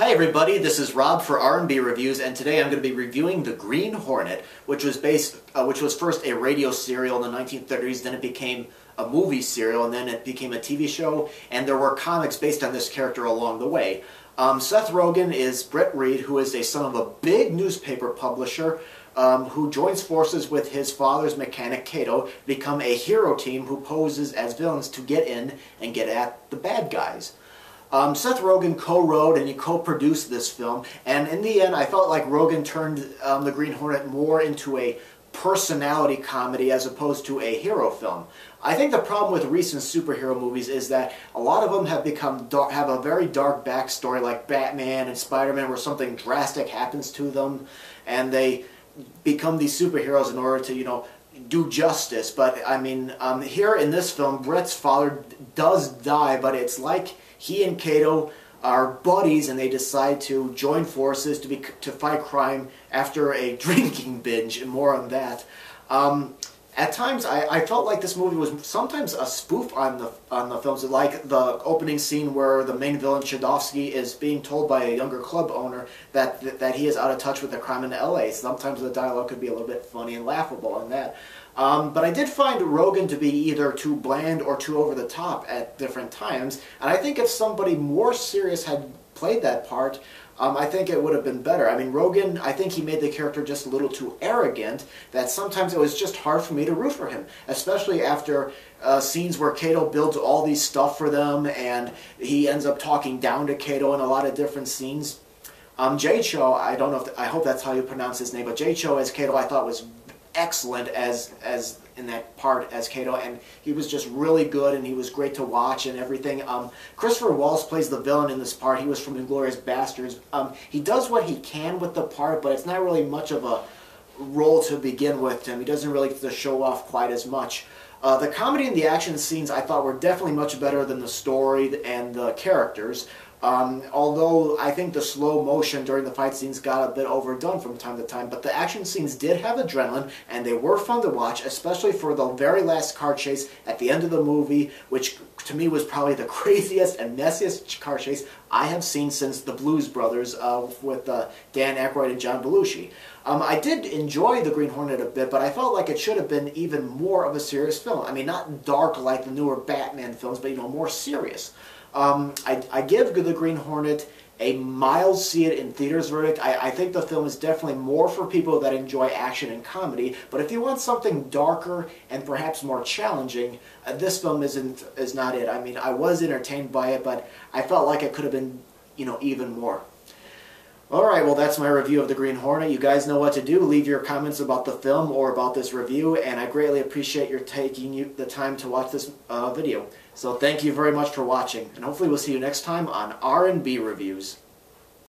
Hi everybody, this is Rob for R&B Reviews, and today I'm going to be reviewing The Green Hornet, which was first a radio serial in the 1930s, then it became a movie serial, and then it became a TV show, and there were comics based on this character along the way. Seth Rogan is Britt Reed, who is a son of a big newspaper publisher, who joins forces with his father's mechanic, Cato, to become a hero team who poses as villains to get in and get at the bad guys. Seth Rogan co-wrote and he co-produced this film, and in the end I felt like Rogan turned The Green Hornet more into a personality comedy as opposed to a hero film. I think the problem with recent superhero movies is that a lot of them have a very dark backstory, like Batman and Spider-Man, where something drastic happens to them and they become these superheroes in order to, do justice. But I mean, here in this film, Brett's father does die, but it's like he and Cato are buddies, and they decide to join forces to fight crime after a drinking binge, and more on that. At times, I felt like this movie was sometimes a spoof on the films, like the opening scene where the main villain, Chudovsky, is being told by a younger club owner that he is out of touch with the crime in L.A. Sometimes the dialogue could be a little bit funny and laughable on that. But I did find Rogan to be either too bland or too over the top at different times, and I think if somebody more serious had played that part, I think it would have been better. I mean, Rogan, I think he made the character just a little too arrogant, that sometimes it was just hard for me to root for him, especially after scenes where Cato builds all these stuff for them, and he ends up talking down to Cato in a lot of different scenes. Chou, I don't know I hope that's how you pronounce his name, but Chou as Cato I thought was excellent as in that part as Cato, and he was just really good, and he was great to watch and everything. Christoph Waltz plays the villain in this part. He was from Inglourious Basterds. He does what he can with the part, but it's not really much of a role to begin with him. He doesn't really get to show off quite as much. The comedy and the action scenes I thought were definitely much better than the story and the characters. Although I think the slow motion during the fight scenes got a bit overdone from time to time, but the action scenes did have adrenaline, and they were fun to watch, especially for the very last car chase at the end of the movie, which to me was probably the craziest and messiest car chase I have seen since the Blues Brothers with Dan Aykroyd and John Belushi. I did enjoy The Green Hornet a bit, but I felt like it should have been even more of a serious film. I mean, not dark like the newer Batman films, but more serious. I give The Green Hornet a mild see-it-in-theaters verdict. I think the film is definitely more for people that enjoy action and comedy, but if you want something darker and perhaps more challenging, this film is not it. I mean, I was entertained by it, but I felt like it could have been, even more. Alright, well that's my review of The Green Hornet. You guys know what to do. Leave your comments about the film or about this review, and I greatly appreciate your taking the time to watch this video. So thank you very much for watching, and hopefully we'll see you next time on R&B Reviews.